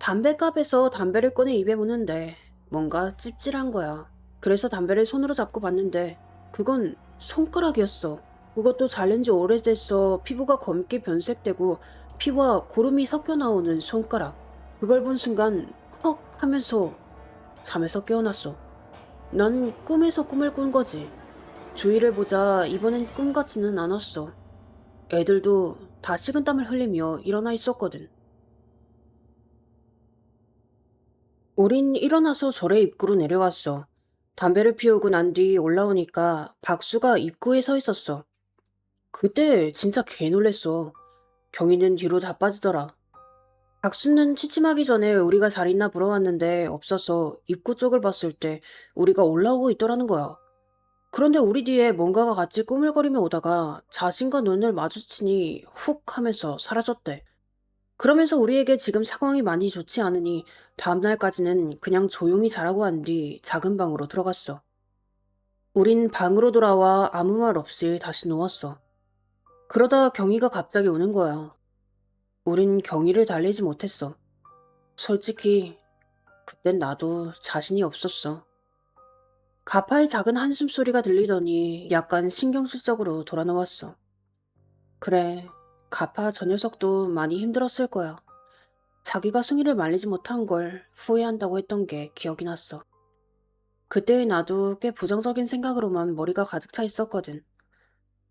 담뱃갑에서 담배를 꺼내 입에 무는데 뭔가 찝찝한 거야. 그래서 담배를 손으로 잡고 봤는데 그건 손가락이었어. 그것도 자른 지 오래돼서 피부가 검게 변색되고 피와 고름이 섞여 나오는 손가락. 그걸 본 순간 헉 하면서 잠에서 깨어났어. 난 꿈에서 꿈을 꾼 거지. 주위를 보자 이번엔 꿈 같지는 않았어. 애들도 다 식은땀을 흘리며 일어나 있었거든. 우린 일어나서 절의 입구로 내려갔어. 담배를 피우고 난 뒤 올라오니까 박수가 입구에 서 있었어. 그때 진짜 개 놀랬어. 경희는 뒤로 자빠지더라. 박수는 취침하기 전에 우리가 잘 있나 물어왔는데 없어서 입구 쪽을 봤을 때 우리가 올라오고 있더라는 거야. 그런데 우리 뒤에 뭔가가 같이 꾸물거리며 오다가 자신과 눈을 마주치니 훅 하면서 사라졌대. 그러면서 우리에게 지금 상황이 많이 좋지 않으니 다음날까지는 그냥 조용히 자라고 한 뒤 작은 방으로 들어갔어. 우린 방으로 돌아와 아무 말 없이 다시 누웠어. 그러다 경희가 갑자기 우는 거야. 우린 경희를 달래지 못했어. 솔직히 그땐 나도 자신이 없었어. 가파의 작은 한숨 소리가 들리더니 약간 신경질적으로 돌아 누웠어. 그래, 가파 저 녀석도 많이 힘들었을 거야. 자기가 승희를 말리지 못한 걸 후회한다고 했던 게 기억이 났어. 그때의 나도 꽤 부정적인 생각으로만 머리가 가득 차 있었거든.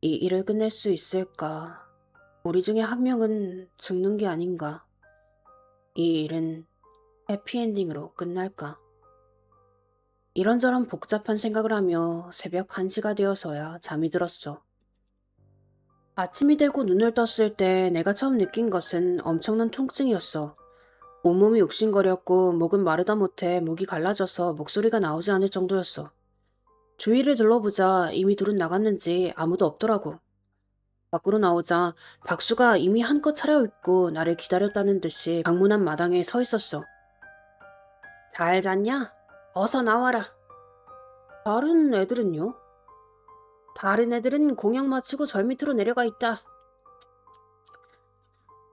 이 일을 끝낼 수 있을까? 우리 중에 한 명은 죽는 게 아닌가? 이 일은 해피엔딩으로 끝날까? 이런저런 복잡한 생각을 하며 새벽 1시가 되어서야 잠이 들었어. 아침이 되고 눈을 떴을 때 내가 처음 느낀 것은 엄청난 통증이었어. 온몸이 욱신거렸고 목은 마르다 못해 목이 갈라져서 목소리가 나오지 않을 정도였어. 주위를 둘러보자 이미 둘은 나갔는지 아무도 없더라고. 밖으로 나오자 박수가 이미 한껏 차려입고 나를 기다렸다는 듯이 방문 앞 마당에 서 있었어. 잘 잤냐? 어서 나와라. 다른 애들은요? 다른 애들은 공양 마치고 절 밑으로 내려가 있다.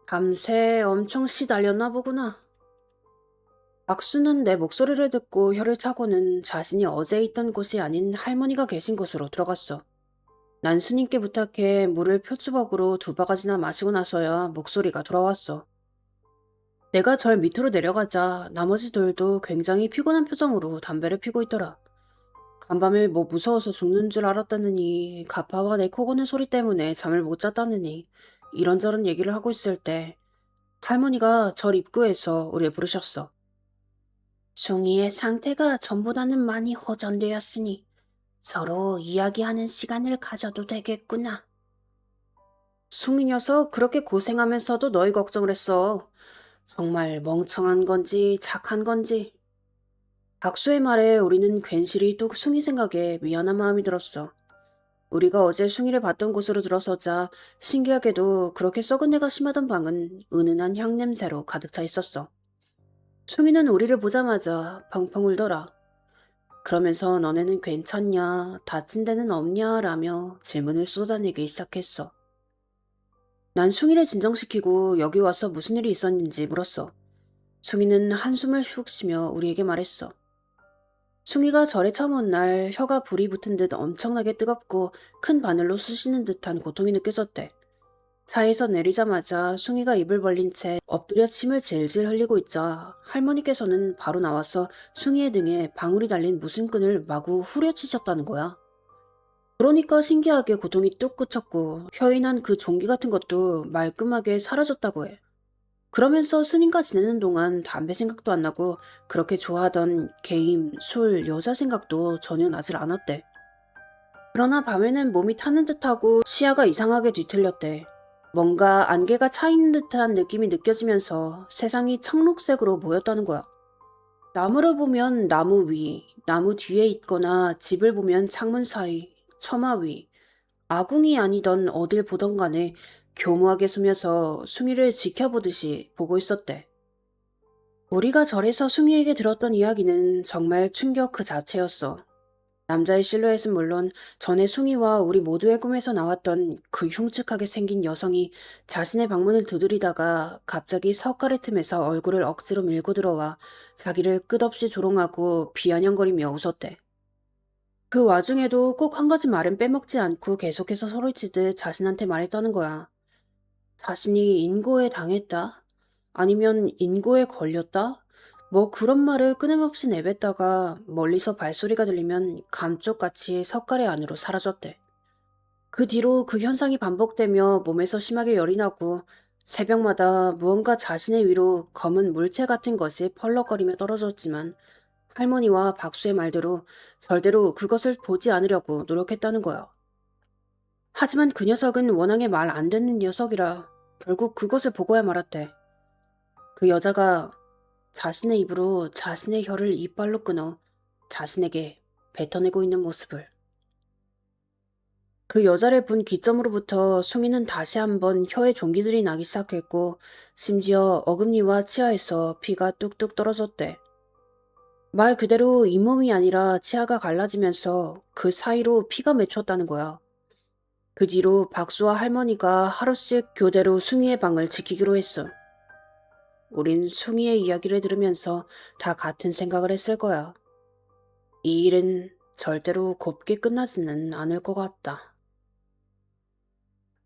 밤새 엄청 시달렸나 보구나. 박수는 내 목소리를 듣고 혀를 차고는 자신이 어제 있던 곳이 아닌 할머니가 계신 곳으로 들어갔어. 난 스님께 부탁해 물을 표주먹으로 2바가지나 마시고 나서야 목소리가 돌아왔어. 내가 절 밑으로 내려가자 나머지 둘도 굉장히 피곤한 표정으로 담배를 피고 있더라. 간밤에 뭐 무서워서 죽는 줄 알았다느니 가파와 내 코 고는 소리 때문에 잠을 못 잤다느니 이런저런 얘기를 하고 있을 때 할머니가 절 입구에서 우리를 부르셨어. 숭이의 상태가 전보다는 많이 호전되었으니 서로 이야기하는 시간을 가져도 되겠구나. 숭이 녀석 그렇게 고생하면서도 너희 걱정을 했어. 정말 멍청한 건지 착한 건지. 박수의 말에 우리는 괜시리 또 숭이 생각에 미안한 마음이 들었어. 우리가 어제 숭이를 봤던 곳으로 들어서자 신기하게도 그렇게 썩은 내가 심하던 방은 은은한 향 냄새로 가득 차 있었어. 숭이는 우리를 보자마자 펑펑 울더라. 그러면서 너네는 괜찮냐, 다친 데는 없냐 라며 질문을 쏟아내기 시작했어. 난 숭이를 진정시키고 여기 와서 무슨 일이 있었는지 물었어. 숭이는 한숨을 푹 쉬며 우리에게 말했어. 숭이가 절에 처음 온 날 혀가 불이 붙은 듯 엄청나게 뜨겁고 큰 바늘로 쑤시는 듯한 고통이 느껴졌대. 차에서 내리자마자 숭이가 입을 벌린 채 엎드려 침을 질질 흘리고 있자 할머니께서는 바로 나와서 숭이의 등에 방울이 달린 무슨 끈을 마구 후려치셨다는 거야. 그러니까 신기하게 고통이 뚝 그쳤고 혀에 난 그 종기 같은 것도 말끔하게 사라졌다고 해. 그러면서 스님과 지내는 동안 담배 생각도 안 나고 그렇게 좋아하던 게임, 술, 여자 생각도 전혀 나질 않았대. 그러나 밤에는 몸이 타는 듯하고 시야가 이상하게 뒤틀렸대. 뭔가 안개가 차 있는 듯한 느낌이 느껴지면서 세상이 청록색으로 보였다는 거야. 나무를 보면 나무 위, 나무 뒤에 있거나 집을 보면 창문 사이, 처마 위, 아궁이 아니던 어딜 보던 간에 교묘하게 숨여서 숭이를 지켜보듯이 보고 있었대. 우리가 절에서 숭이에게 들었던 이야기는 정말 충격 그 자체였어. 남자의 실루엣은 물론 전에 숭이와 우리 모두의 꿈에서 나왔던 그 흉측하게 생긴 여성이 자신의 방문을 두드리다가 갑자기 석가래 틈에서 얼굴을 억지로 밀고 들어와 자기를 끝없이 조롱하고 비아냥거리며 웃었대. 그 와중에도 꼭 한 가지 말은 빼먹지 않고 계속해서 소리치듯 자신한테 말했다는 거야. 자신이 인고에 당했다? 아니면 인고에 걸렸다? 뭐 그런 말을 끊임없이 내뱉다가 멀리서 발소리가 들리면 감쪽같이 석가래 안으로 사라졌대. 그 뒤로 그 현상이 반복되며 몸에서 심하게 열이 나고 새벽마다 무언가 자신의 위로 검은 물체 같은 것이 펄럭거리며 떨어졌지만 할머니와 박수의 말대로 절대로 그것을 보지 않으려고 노력했다는 거야. 하지만 그 녀석은 워낙에 말 안 듣는 녀석이라 결국 그것을 보고야 말았대. 그 여자가 자신의 입으로 자신의 혀를 이빨로 끊어 자신에게 뱉어내고 있는 모습을. 그 여자를 본 기점으로부터 숭이는 다시 한번 혀에 종기들이 나기 시작했고 심지어 어금니와 치아에서 피가 뚝뚝 떨어졌대. 말 그대로 잇몸이 아니라 치아가 갈라지면서 그 사이로 피가 맺혔다는 거야. 그 뒤로 박수와 할머니가 하루씩 교대로 숭이의 방을 지키기로 했어. 우린 숭이의 이야기를 들으면서 다 같은 생각을 했을 거야. 이 일은 절대로 곱게 끝나지는 않을 것 같다.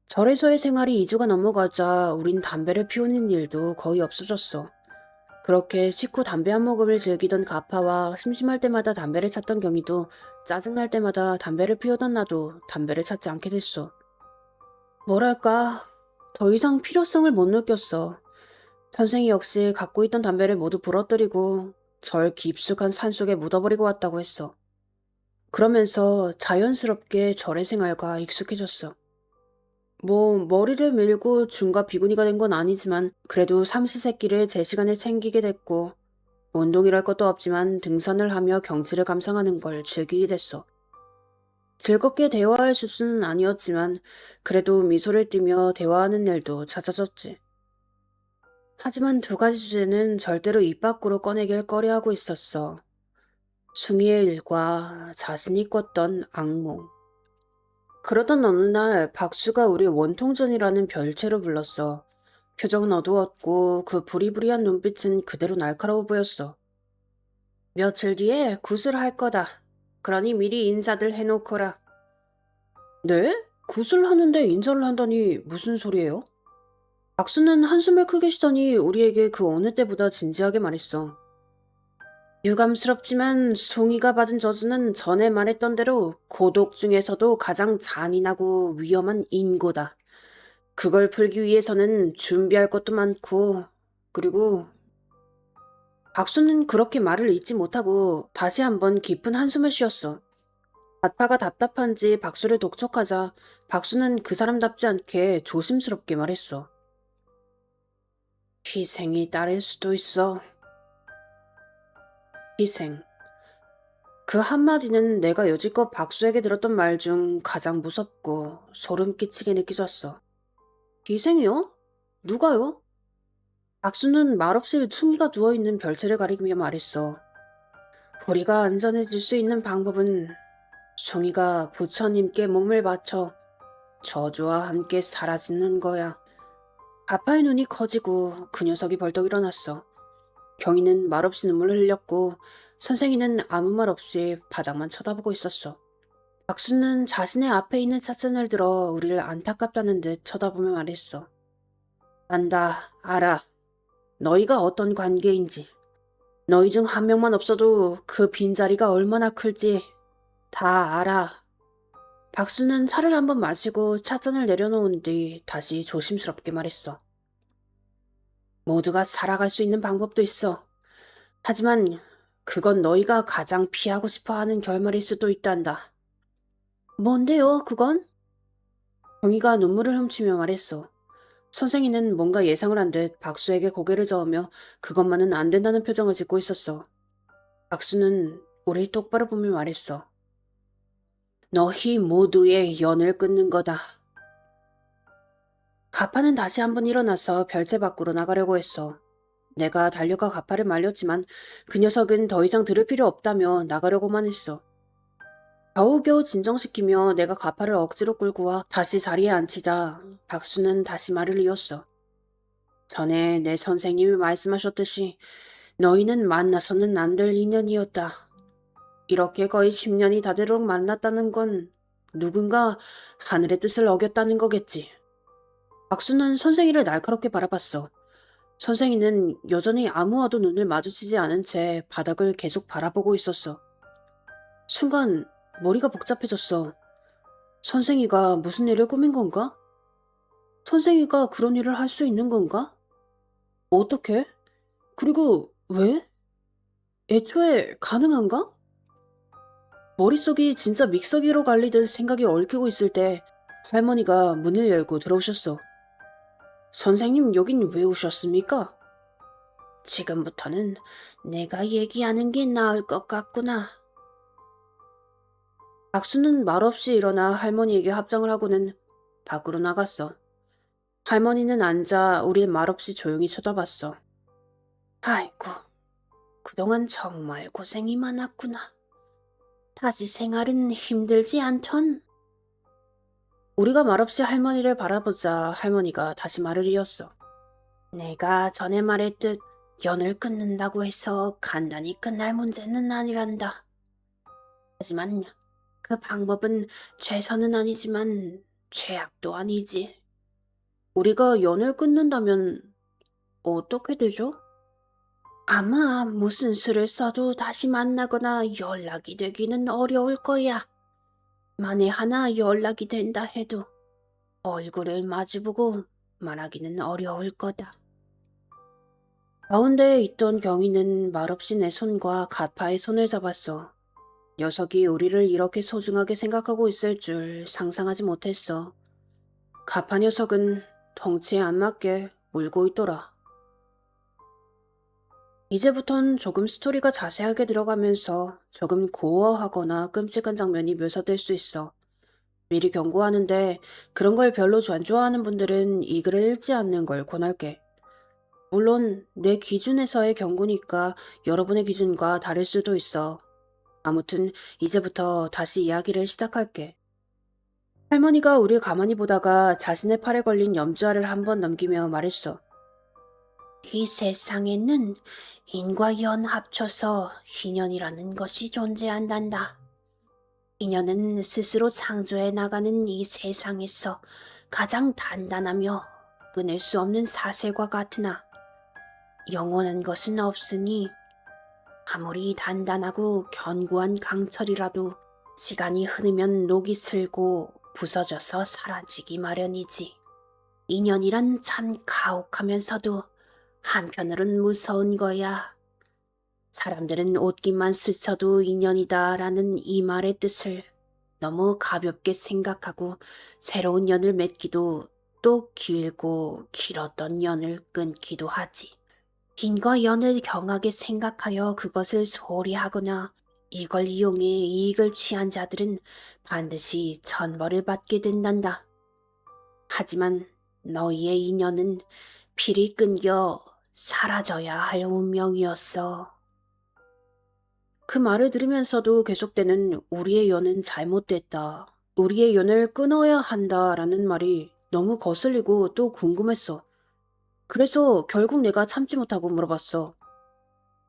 절에서의 생활이 2주가 넘어가자 우린 담배를 피우는 일도 거의 없어졌어. 그렇게 식후 담배 한 모금을 즐기던 가파와 심심할 때마다 담배를 찾던 경이도 짜증날 때마다 담배를 피우던 나도 담배를 찾지 않게 됐어. 뭐랄까, 더 이상 필요성을 못 느꼈어. 선생이 역시 갖고 있던 담배를 모두 부러뜨리고 절 깊숙한 산속에 묻어버리고 왔다고 했어. 그러면서 자연스럽게 절의 생활과 익숙해졌어. 뭐 머리를 밀고 중과 비구니가 된 건 아니지만 그래도 삼시세끼를 제 시간에 챙기게 됐고 운동이랄 것도 없지만 등산을 하며 경치를 감상하는 걸 즐기게 됐어. 즐겁게 대화할 수준은 아니었지만 그래도 미소를 띠며 대화하는 일도 잦아졌지. 하지만 두 가지 주제는 절대로 입 밖으로 꺼내길 꺼려하고 있었어. 숭이의 일과 자신이 꿨던 악몽. 그러던 어느 날 박수가 우리 원통전이라는 별채로 불렀어. 표정은 어두웠고 그 부리부리한 눈빛은 그대로 날카로워 보였어. 며칠 뒤에 굿을 거다. 그러니 미리 인사들 해놓거라. 네? 굿을 하는데 인사를 한다니 무슨 소리예요? 박수는 한숨을 크게 쉬더니 우리에게 그 어느 때보다 진지하게 말했어. 유감스럽지만 송이가 받은 저주는 전에 말했던 대로 고독 중에서도 가장 잔인하고 위험한 인고다. 그걸 풀기 위해서는 준비할 것도 많고, 그리고 박수는 그렇게 말을 잇지 못하고 다시 한번 깊은 한숨을 쉬었어. 아빠가 답답한지 박수를 독촉하자 박수는 그 사람답지 않게 조심스럽게 말했어. 희생이 따를 수도 있어. 희생. 그 한마디는 내가 여지껏 박수에게 들었던 말 중 가장 무섭고 소름 끼치게 느껴졌어. 희생이요? 누가요? 박수는 말없이 숭이가 누워있는 별채를 가리키며 말했어. 우리가 안전해질 수 있는 방법은 숭이가 부처님께 몸을 바쳐 저주와 함께 사라지는 거야. 아빠의 눈이 커지고 그 녀석이 벌떡 일어났어. 경이는 말없이 눈물을 흘렸고 선생이는 아무 말 없이 바닥만 쳐다보고 있었어. 박수는 자신의 앞에 있는 찻잔을 들어 우리를 안타깝다는 듯 쳐다보며 말했어. 안다, 알아. 너희가 어떤 관계인지. 너희 중 한 명만 없어도 그 빈자리가 얼마나 클지 다 알아. 박수는 차를 한번 마시고 찻잔을 내려놓은 뒤 다시 조심스럽게 말했어. 모두가 살아갈 수 있는 방법도 있어. 하지만 그건 너희가 가장 피하고 싶어하는 결말일 수도 있단다. 뭔데요, 그건? 경이가 눈물을 훔치며 말했어. 선생이는 뭔가 예상을 한 듯 박수에게 고개를 저으며 그것만은 안 된다는 표정을 짓고 있었어. 박수는 우리 똑바로 보며 말했어. 너희 모두의 연을 끊는 거다. 가파는 다시 한번 일어나서 별채 밖으로 나가려고 했어. 내가 달려가 가파를 말렸지만 그 녀석은 더 이상 들을 필요 없다며 나가려고만 했어. 겨우겨우 진정시키며 내가 가파를 억지로 끌고 와 다시 자리에 앉히자 박수는 다시 말을 이었어. 전에 내 선생님이 말씀하셨듯이 너희는 만나서는 안 될 인연이었다. 이렇게 거의 10년이 다되도록 만났다는 건 누군가 하늘의 뜻을 어겼다는 거겠지. 박수는 선생이를 날카롭게 바라봤어. 선생이는 여전히 아무와도 눈을 마주치지 않은 채 바닥을 계속 바라보고 있었어. 순간 머리가 복잡해졌어. 선생이가 무슨 일을 꾸민 건가? 선생이가 그런 일을 할 수 있는 건가? 어떻게? 그리고 왜? 애초에 가능한가? 머릿속이 진짜 믹서기로 갈리듯 생각이 얽히고 있을 때 할머니가 문을 열고 들어오셨어. 선생님, 여긴 왜 오셨습니까? 지금부터는 내가 얘기하는 게 나을 것 같구나. 박수는 말없이 일어나 할머니에게 합장을 하고는 밖으로 나갔어. 할머니는 앉아 우릴 말없이 조용히 쳐다봤어. 아이고, 그동안 정말 고생이 많았구나. 다시 생활은 힘들지 않던? 우리가 말없이 할머니를 바라보자 할머니가 다시 말을 이었어. 내가 전에 말했듯 연을 끊는다고 해서 간단히 끝날 문제는 아니란다. 하지만 그 방법은 최선은 아니지만 최악도 아니지. 우리가 연을 끊는다면 어떻게 되죠? 아마 무슨 수를 써도 다시 만나거나 연락이 되기는 어려울 거야. 만에 하나 연락이 된다 해도 얼굴을 마주보고 말하기는 어려울 거다. 가운데에 있던 경희는 말없이 내 손과 가파의 손을 잡았어. 녀석이 우리를 이렇게 소중하게 생각하고 있을 줄 상상하지 못했어. 가파 녀석은 덩치에 안 맞게 울고 있더라. 이제부턴 조금 스토리가 자세하게 들어가면서 조금 고어하거나 끔찍한 장면이 묘사될 수 있어. 미리 경고하는데 그런 걸 별로 안 좋아하는 분들은 이 글을 읽지 않는 걸 권할게. 물론 내 기준에서의 경고니까 여러분의 기준과 다를 수도 있어. 아무튼 이제부터 다시 이야기를 시작할게. 할머니가 우릴 가만히 보다가 자신의 팔에 걸린 염주알을 한번 넘기며 말했어. 이 세상에는 인과 연 합쳐서 인연이라는 것이 존재한단다. 인연은 스스로 창조해 나가는 이 세상에서 가장 단단하며 끊을 수 없는 사슬과 같으나 영원한 것은 없으니 아무리 단단하고 견고한 강철이라도 시간이 흐르면 녹이 슬고 부서져서 사라지기 마련이지. 인연이란 참 가혹하면서도 한편으론 무서운 거야. 사람들은 옷깃만 스쳐도 인연이다라는 이 말의 뜻을 너무 가볍게 생각하고 새로운 연을 맺기도 또 길고 길었던 연을 끊기도 하지. 인과 연을 경하게 생각하여 그것을 소홀히 하거나 이걸 이용해 이익을 취한 자들은 반드시 천벌을 받게 된단다. 하지만 너희의 인연은 필히 끊겨 사라져야 할 운명이었어. 그 말을 들으면서도 계속되는 우리의 연은 잘못됐다. 우리의 연을 끊어야 한다라는 말이 너무 거슬리고 또 궁금했어. 그래서 결국 내가 참지 못하고 물어봤어.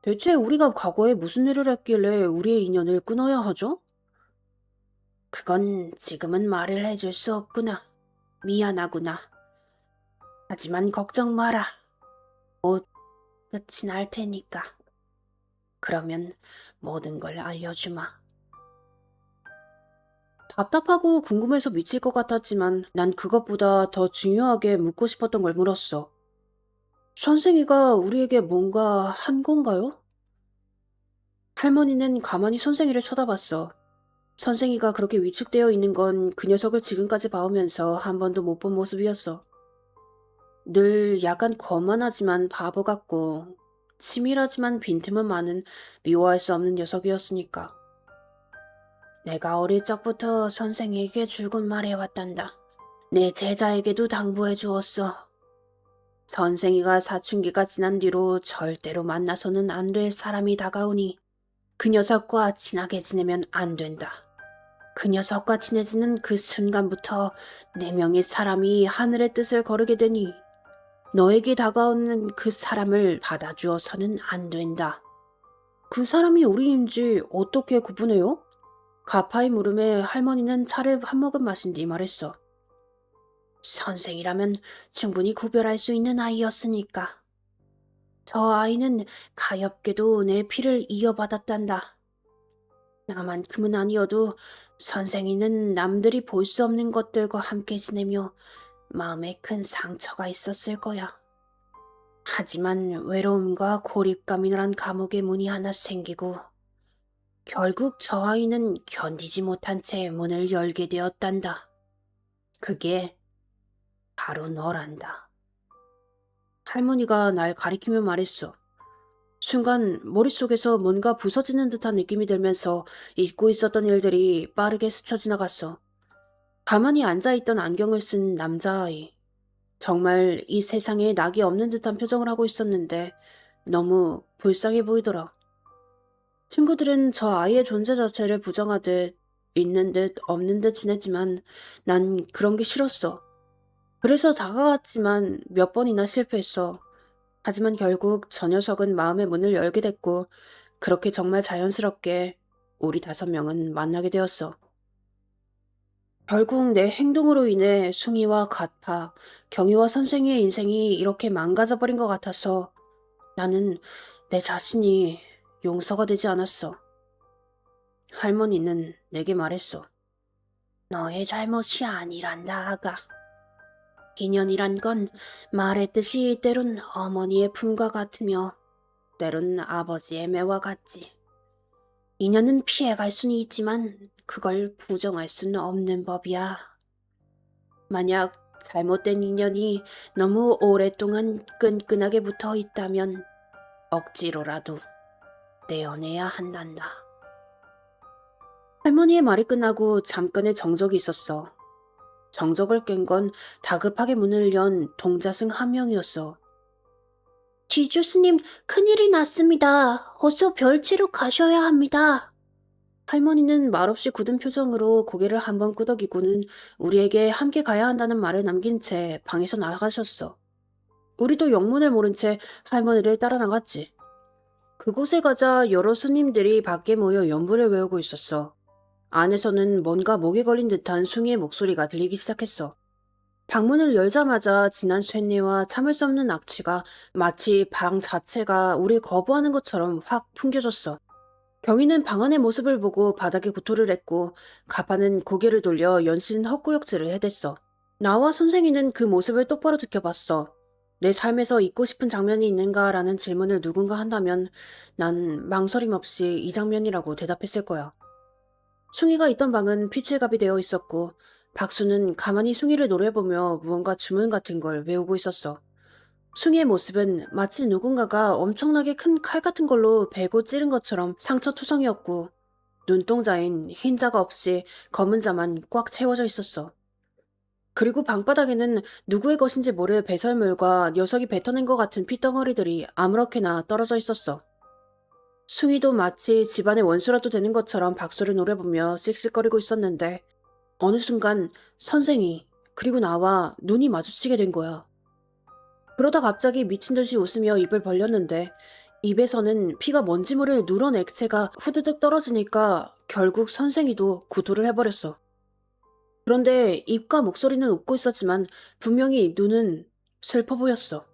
대체 우리가 과거에 무슨 일을 했길래 우리의 인연을 끊어야 하죠? 그건 지금은 말을 해줄 수 없구나. 미안하구나. 하지만 걱정 마라. 곧 끝이 날 테니까. 그러면 모든 걸 알려주마. 답답하고 궁금해서 미칠 것 같았지만 난 그것보다 더 중요하게 묻고 싶었던 걸 물었어. 선생이가 우리에게 뭔가 한 건가요? 할머니는 가만히 선생이를 쳐다봤어. 선생이가 그렇게 위축되어 있는 건 그 녀석을 지금까지 봐오면서 한 번도 못 본 모습이었어. 늘 약간 거만하지만 바보 같고 치밀하지만 빈틈은 많은 미워할 수 없는 녀석이었으니까. 내가 어릴 적부터 선생에게 줄곧 말해왔단다. 내 제자에게도 당부해 주었어. 선생이가 사춘기가 지난 뒤로 절대로 만나서는 안 될 사람이 다가오니 그 녀석과 친하게 지내면 안 된다. 그 녀석과 친해지는 그 순간부터 네 명의 사람이 하늘의 뜻을 거르게 되니 너에게 다가오는 그 사람을 받아주어서는 안 된다. 그 사람이 우리인지 어떻게 구분해요? 가파이 물음에 할머니는 차를 한 모금 마신 뒤 말했어. 선생이라면 충분히 구별할 수 있는 아이였으니까. 저 아이는 가엾게도 내 피를 이어받았단다. 나만큼은 아니어도 선생이는 남들이 볼 수 없는 것들과 함께 지내며 마음에 큰 상처가 있었을 거야. 하지만 외로움과 고립감이란 감옥의 문이 하나 생기고 결국 저 아이는 견디지 못한 채 문을 열게 되었단다. 그게 바로 너란다. 할머니가 날 가리키며 말했어. 순간 머릿속에서 뭔가 부서지는 듯한 느낌이 들면서 잊고 있었던 일들이 빠르게 스쳐 지나갔어. 가만히 앉아있던 안경을 쓴 남자아이. 정말 이 세상에 낙이 없는 듯한 표정을 하고 있었는데 너무 불쌍해 보이더라. 친구들은 저 아이의 존재 자체를 부정하듯 있는 듯 없는 듯 지냈지만 난 그런 게 싫었어. 그래서 다가갔지만 몇 번이나 실패했어. 하지만 결국 저 녀석은 마음의 문을 열게 됐고 그렇게 정말 자연스럽게 우리 5명은 만나게 되었어. 결국 내 행동으로 인해 숭이와 가파, 경희와 선생의 인생이 이렇게 망가져버린 것 같아서 나는 내 자신이 용서가 되지 않았어. 할머니는 내게 말했어. 너의 잘못이 아니란다, 아가. 인연이란 건 말했듯이 때론 어머니의 품과 같으며 때론 아버지의 매와 같지. 인연은 피해갈 수는 있지만 그걸 부정할 수는 없는 법이야. 만약 잘못된 인연이 너무 오랫동안 끈끈하게 붙어 있다면 억지로라도 떼어내야 한단다. 할머니의 말이 끝나고 잠깐의 정적이 있었어. 정적을 깬 건 다급하게 문을 연 동자승 한 명이었어. 지주스님, 큰일이 났습니다. 어서 별채로 가셔야 합니다. 할머니는 말없이 굳은 표정으로 고개를 한번 끄덕이고는 우리에게 함께 가야 한다는 말을 남긴 채 방에서 나가셨어. 우리도 영문을 모른 채 할머니를 따라 나갔지. 그곳에 가자 여러 스님들이 밖에 모여 연불을 외우고 있었어. 안에서는 뭔가 목에 걸린 듯한 숭이의 목소리가 들리기 시작했어. 방문을 열자마자 진한 쇳내와 참을 수 없는 악취가 마치 방 자체가 우릴 거부하는 것처럼 확 풍겨졌어. 경희는 방 안의 모습을 보고 바닥에 구토를 했고 가파는 고개를 돌려 연신 헛구역질을 해댔어. 나와 선생이는 그 모습을 똑바로 지켜봤어. 내 삶에서 잊고 싶은 장면이 있는가라는 질문을 누군가 한다면 난 망설임 없이 이 장면이라고 대답했을 거야. 숭이가 있던 방은 피칠갑이 되어 있었고 박수는 가만히 숭이를 노려보며 무언가 주문 같은 걸 외우고 있었어. 숭이의 모습은 마치 누군가가 엄청나게 큰 칼 같은 걸로 베고 찌른 것처럼 상처투성이었고 눈동자엔 흰자가 없이 검은 자만 꽉 채워져 있었어. 그리고 방바닥에는 누구의 것인지 모를 배설물과 녀석이 뱉어낸 것 같은 핏덩어리들이 아무렇게나 떨어져 있었어. 숭이도 마치 집안의 원수라도 되는 것처럼 박수를 노려보며 씩씩거리고 있었는데 어느 순간 선생이 그리고 나와 눈이 마주치게 된 거야. 그러다 갑자기 미친 듯이 웃으며 입을 벌렸는데 입에서는 피가 뭔지 모를 누런 액체가 후드득 떨어지니까 결국 선생이도 구토를 해버렸어. 그런데 입과 목소리는 웃고 있었지만 분명히 눈은 슬퍼 보였어.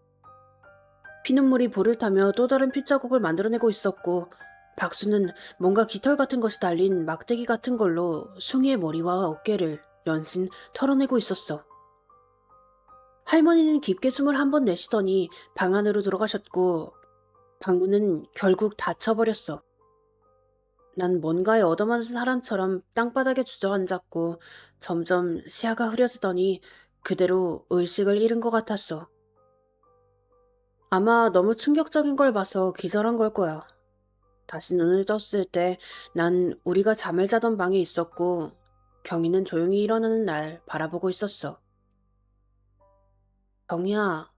피눈물이 볼을 타며 또 다른 핏자국을 만들어내고 있었고 박수는 뭔가 깃털 같은 것이 달린 막대기 같은 걸로 숭이의 머리와 어깨를 연신 털어내고 있었어. 할머니는 깊게 숨을 한 번 내쉬더니 방 안으로 들어가셨고 방문은 결국 닫혀버렸어. 난 뭔가에 얻어맞은 사람처럼 땅바닥에 주저앉았고 점점 시야가 흐려지더니 그대로 의식을 잃은 것 같았어. 아마 너무 충격적인 걸 봐서 기절한 걸 거야. 다시 눈을 떴을 때 난 우리가 잠을 자던 방에 있었고 경희는 조용히 일어나는 날 바라보고 있었어. 경희야.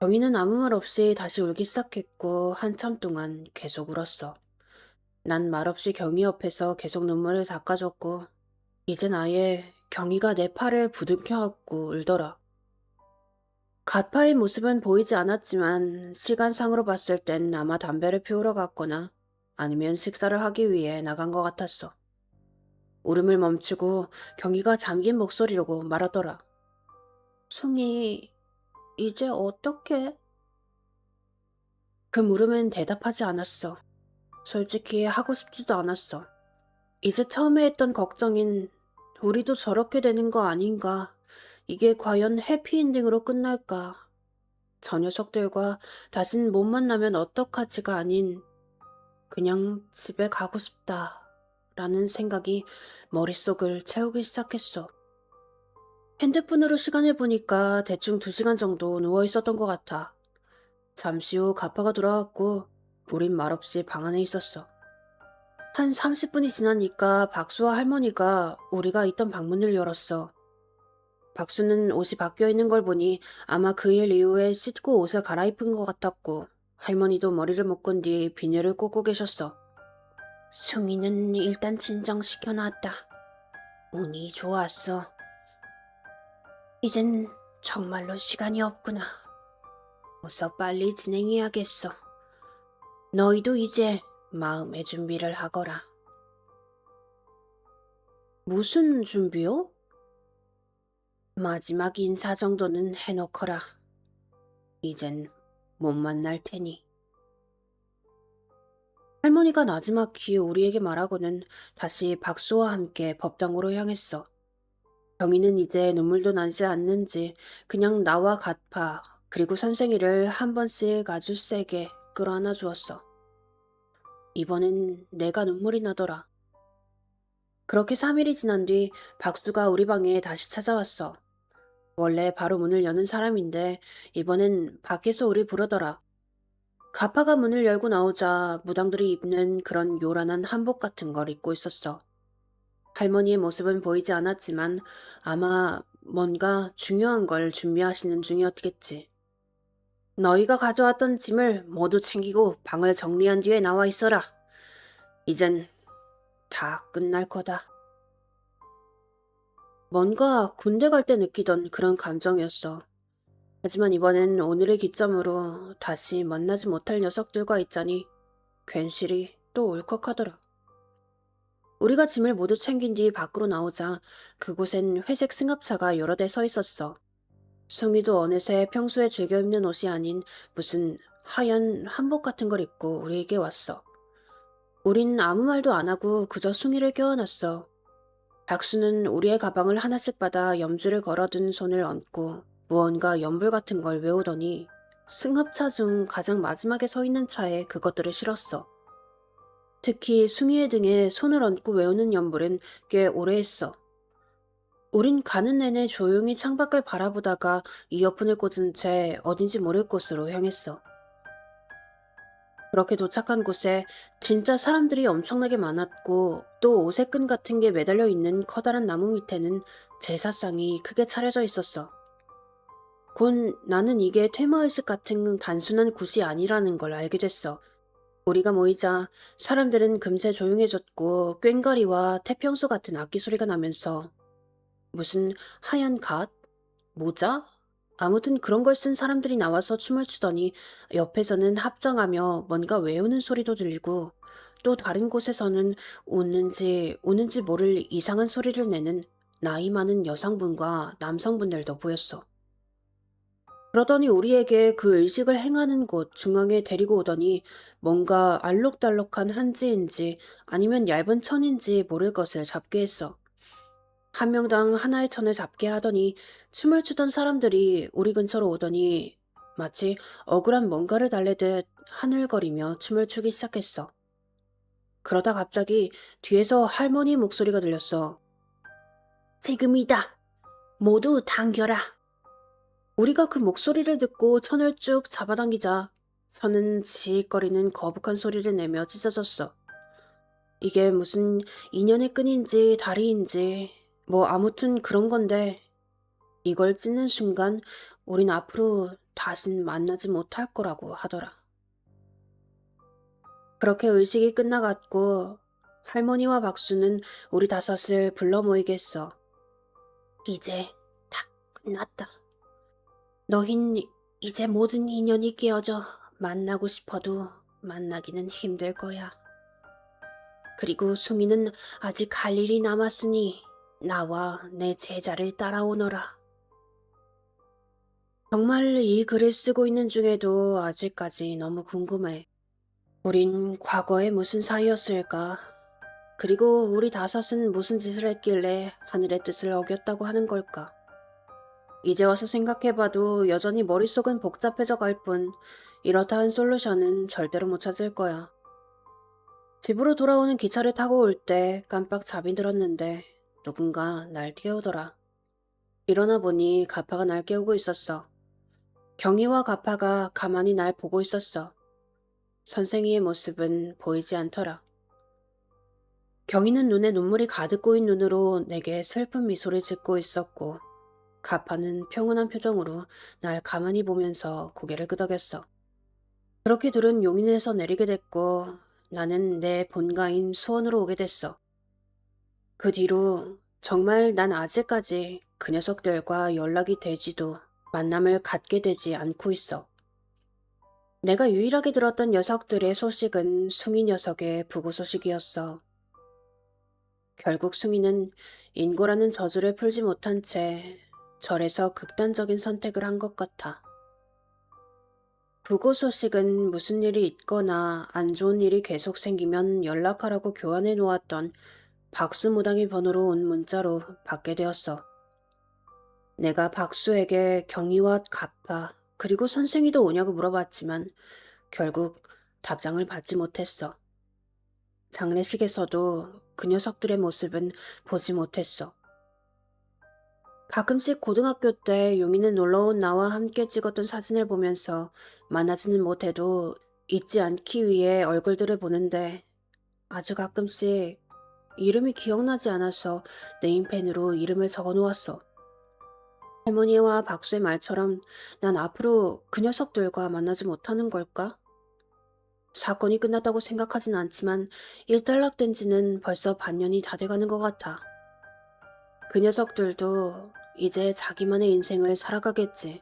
경희는 아무 말 없이 다시 울기 시작했고 한참 동안 계속 울었어. 난 말없이 경희 옆에서 계속 눈물을 닦아줬고, 이젠 아예 경희가 내 팔을 부둥켜 안고 울더라. 갓파의 모습은 보이지 않았지만 시간상으로 봤을 땐 아마 담배를 피우러 갔거나 아니면 식사를 하기 위해 나간 것 같았어. 울음을 멈추고 경희가 잠긴 목소리로 말하더라. 숭이, 이제 어떡해? 그 물음은 대답하지 않았어. 솔직히 하고 싶지도 않았어. 이제 처음에 했던 걱정인 우리도 저렇게 되는 거 아닌가? 이게 과연 해피엔딩으로 끝날까? 저 녀석들과 다신 못 만나면 어떡하지가 아닌 그냥 집에 가고 싶다 라는 생각이 머릿속을 채우기 시작했어. 핸드폰으로 시간을 보니까 대충 2시간 정도 누워 있었던 것 같아. 잠시 후 가파가 돌아왔고 우린 말없이 방 안에 있었어. 한 30분이 지나니까 박수와 할머니가 우리가 있던 방문을 열었어. 박수는 옷이 바뀌어 있는 걸 보니 아마 그 일 이후에 씻고 옷을 갈아입은 것 같았고 할머니도 머리를 묶은 뒤 비닐을 꽂고 계셨어. 숭이는 일단 진정시켜놨다. 운이 좋았어. 이젠 정말로 시간이 없구나. 어서 빨리 진행해야겠어. 너희도 이제 마음의 준비를 하거라. 무슨 준비요? 마지막 인사 정도는 해놓거라. 이젠 못 만날 테니. 할머니가 나지막히 우리에게 말하고는 다시 박수와 함께 법당으로 향했어. 경희는 이제 눈물도 나지 않는지 그냥 나와 갓파 그리고 선생이를 한 번씩 아주 세게 끌어안아 주었어. 이번엔 내가 눈물이 나더라. 그렇게 3일이 지난 뒤 박수가 우리 방에 다시 찾아왔어. 원래 바로 문을 여는 사람인데 이번엔 밖에서 우리 부르더라. 가파가 문을 열고 나오자 무당들이 입는 그런 요란한 한복 같은 걸 입고 있었어. 할머니의 모습은 보이지 않았지만 아마 뭔가 중요한 걸 준비하시는 중이었겠지. 너희가 가져왔던 짐을 모두 챙기고 방을 정리한 뒤에 나와 있어라. 이젠 다 끝날 거다. 뭔가 군대 갈 때 느끼던 그런 감정이었어. 하지만 이번엔 오늘을 기점으로 다시 만나지 못할 녀석들과 있자니 괜시리 또 울컥하더라. 우리가 짐을 모두 챙긴 뒤 밖으로 나오자 그곳엔 회색 승합차가 여러 대 서 있었어. 숭이도 어느새 평소에 즐겨 입는 옷이 아닌 무슨 하얀 한복 같은 걸 입고 우리에게 왔어. 우린 아무 말도 안 하고 그저 숭이를 껴안았어. 박수는 우리의 가방을 하나씩 받아 염주를 걸어둔 손을 얹고 무언가 연불 같은 걸 외우더니 승합차 중 가장 마지막에 서 있는 차에 그것들을 실었어. 특히 숭이의 등에 손을 얹고 외우는 연불은 꽤 오래 했어. 우린 가는 내내 조용히 창밖을 바라보다가 이어폰을 꽂은 채 어딘지 모를 곳으로 향했어. 그렇게 도착한 곳에 진짜 사람들이 엄청나게 많았고 또 오색끈 같은 게 매달려 있는 커다란 나무 밑에는 제사상이 크게 차려져 있었어. 곧 나는 이게 퇴마의식 같은 단순한 굿이 아니라는 걸 알게 됐어. 우리가 모이자 사람들은 금세 조용해졌고 꽹과리와 태평소 같은 악기 소리가 나면서 무슨 하얀 갓? 모자? 아무튼 그런 걸 쓴 사람들이 나와서 춤을 추더니 옆에서는 합장하며 뭔가 외우는 소리도 들리고 또 다른 곳에서는 웃는지 우는지 모를 이상한 소리를 내는 나이 많은 여성분과 남성분들도 보였어. 그러더니 우리에게 그 의식을 행하는 곳 중앙에 데리고 오더니 뭔가 알록달록한 한지인지 아니면 얇은 천인지 모를 것을 잡게 했어. 한 명당 하나의 천을 잡게 하더니 춤을 추던 사람들이 우리 근처로 오더니 마치 억울한 뭔가를 달래듯 하늘거리며 춤을 추기 시작했어. 그러다 갑자기 뒤에서 할머니 목소리가 들렸어. 지금이다. 모두 당겨라. 우리가 그 목소리를 듣고 천을 쭉 잡아당기자 천은 지익거리는 거북한 소리를 내며 찢어졌어. 이게 무슨 인연의 끈인지 다리인지 뭐 아무튼 그런 건데 이걸 찢는 순간 우린 앞으로 다신 만나지 못할 거라고 하더라. 그렇게 의식이 끝나갔고 할머니와 박수는 우리 다섯을 불러 모이게 했어. 이제 다 끝났다. 너흰 이제 모든 인연이 깨어져 만나고 싶어도 만나기는 힘들 거야. 그리고 수미는 아직 갈 일이 남았으니 나와 내 제자를 따라오너라. 정말 이 글을 쓰고 있는 중에도 아직까지 너무 궁금해. 우린 과거에 무슨 사이였을까? 그리고 우리 다섯은 무슨 짓을 했길래 하늘의 뜻을 어겼다고 하는 걸까? 이제 와서 생각해봐도 여전히 머릿속은 복잡해져 갈 뿐, 이렇다 한 솔루션은 절대로 못 찾을 거야. 집으로 돌아오는 기차를 타고 올 때 깜빡 잠이 들었는데 누군가 날 깨우더라. 일어나 보니 가파가 날 깨우고 있었어. 경희와 가파가 가만히 날 보고 있었어. 선생이의 모습은 보이지 않더라. 경희는 눈에 눈물이 가득 고인 눈으로 내게 슬픈 미소를 짓고 있었고 가파는 평온한 표정으로 날 가만히 보면서 고개를 끄덕였어. 그렇게 둘은 용인에서 내리게 됐고 나는 내 본가인 수원으로 오게 됐어. 그 뒤로 정말 난 아직까지 그 녀석들과 연락이 되지도 만남을 갖게 되지 않고 있어. 내가 유일하게 들었던 녀석들의 소식은 숭이 녀석의 부고 소식이었어. 결국 숭이는 인고라는 저주를 풀지 못한 채 절에서 극단적인 선택을 한 것 같아. 부고 소식은 무슨 일이 있거나 안 좋은 일이 계속 생기면 연락하라고 교환해 놓았던 박수무당의 번호로 온 문자로 받게 되었어. 내가 박수에게 경희와 가파 그리고 선생이도 오냐고 물어봤지만 결국 답장을 받지 못했어. 장례식에서도 그 녀석들의 모습은 보지 못했어. 가끔씩 고등학교 때 용인에 놀러온 나와 함께 찍었던 사진을 보면서 만나지는 못해도 잊지 않기 위해 얼굴들을 보는데 아주 가끔씩 이름이 기억나지 않아서 네임펜으로 이름을 적어 놓았어. 할머니와 박수의 말처럼 난 앞으로 그 녀석들과 만나지 못하는 걸까? 사건이 끝났다고 생각하진 않지만 일단락된 지는 벌써 반년이 다 돼가는 것 같아. 그 녀석들도 이제 자기만의 인생을 살아가겠지.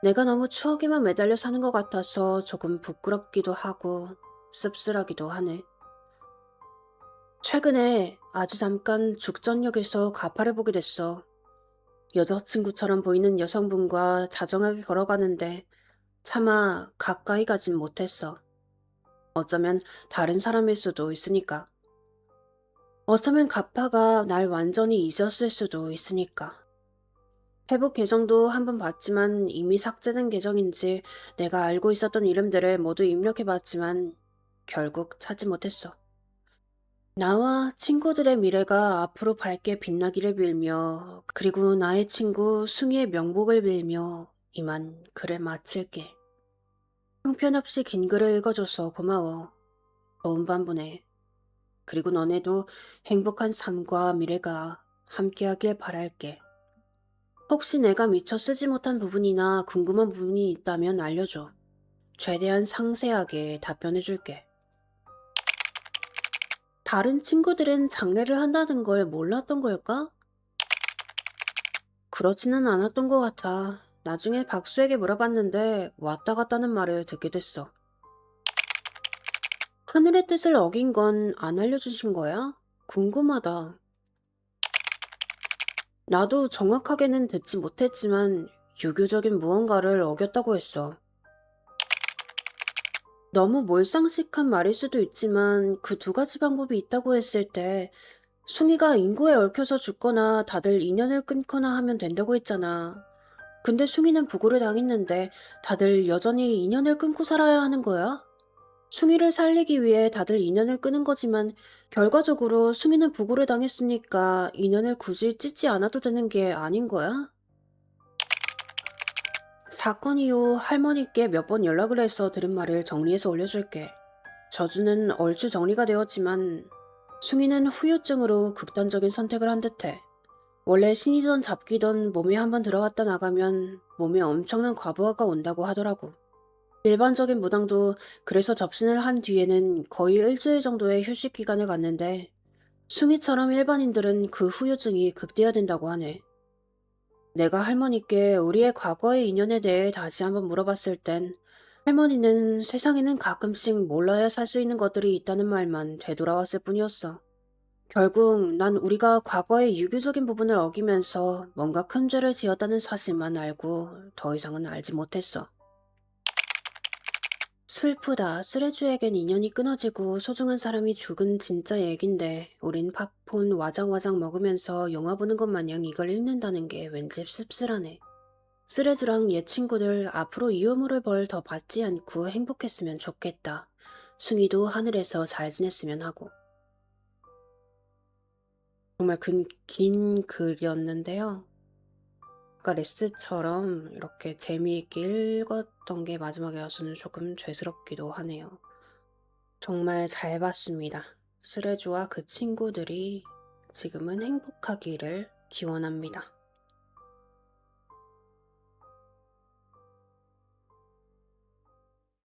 내가 너무 추억에만 매달려 사는 것 같아서 조금 부끄럽기도 하고 씁쓸하기도 하네. 최근에 아주 잠깐 죽전역에서 가파를 보게 됐어. 여자친구처럼 보이는 여성분과 다정하게 걸어가는데 차마 가까이 가진 못했어. 어쩌면 다른 사람일 수도 있으니까. 어쩌면 가파가 날 완전히 잊었을 수도 있으니까. 페북 계정도 한번 봤지만 이미 삭제된 계정인지 내가 알고 있었던 이름들을 모두 입력해봤지만 결국 찾지 못했어. 나와 친구들의 미래가 앞으로 밝게 빛나기를 빌며 그리고 나의 친구 숭이의 명복을 빌며 이만 글을 마칠게. 형편없이 긴 글을 읽어줘서 고마워. 좋은 밤 보내. 그리고 너네도 행복한 삶과 미래가 함께하길 바랄게. 혹시 내가 미처 쓰지 못한 부분이나 궁금한 부분이 있다면 알려줘. 최대한 상세하게 답변해줄게. 다른 친구들은 장례를 한다는 걸 몰랐던 걸까? 그렇지는 않았던 것 같아. 나중에 박수에게 물어봤는데 왔다 갔다는 말을 듣게 됐어. 하늘의 뜻을 어긴 건 안 알려주신 거야? 궁금하다. 나도 정확하게는 듣지 못했지만 유교적인 무언가를 어겼다고 했어. 너무 몰상식한 말일 수도 있지만 그 두 가지 방법이 있다고 했을 때 숭이가 인고에 얽혀서 죽거나 다들 인연을 끊거나 하면 된다고 했잖아. 근데 숭이는 부고를 당했는데 다들 여전히 인연을 끊고 살아야 하는 거야? 숭이를 살리기 위해 다들 인연을 끊은 거지만 결과적으로 숭이는 부고를 당했으니까 인연을 굳이 찢지 않아도 되는 게 아닌 거야? 사건 이후 할머니께 몇 번 연락을 해서 들은 말을 정리해서 올려줄게. 저주는 얼추 정리가 되었지만 숭이는 후유증으로 극단적인 선택을 한 듯해. 원래 신이든 잡기든 몸에 한번 들어갔다 나가면 몸에 엄청난 과부하가 온다고 하더라고. 일반적인 무당도 그래서 접신을 한 뒤에는 거의 일주일 정도의 휴식 기간을 갖는데 숭이처럼 일반인들은 그 후유증이 극대화된다고 하네. 내가 할머니께 우리의 과거의 인연에 대해 다시 한번 물어봤을 땐 할머니는 세상에는 가끔씩 몰라야 살 수 있는 것들이 있다는 말만 되돌아왔을 뿐이었어. 결국 난 우리가 과거의 유교적인 부분을 어기면서 뭔가 큰 죄를 지었다는 사실만 알고 더 이상은 알지 못했어. 슬프다. 쓰레주에겐 인연이 끊어지고 소중한 사람이 죽은 진짜 얘긴데 우린 팝콘 와장와장 먹으면서 영화 보는 것 마냥 이걸 읽는다는 게 왠지 씁쓸하네. 쓰레주랑 옛 친구들 앞으로 이 우물을 벌 더 받지 않고 행복했으면 좋겠다. 숭이도 하늘에서 잘 지냈으면 하고. 정말 긴 글이었는데요. 아까 레스처럼 이렇게 재미있게 읽었던 게 마지막에 와서는 조금 죄스럽기도 하네요. 정말 잘 봤습니다. 스레주와 그 친구들이 지금은 행복하기를 기원합니다.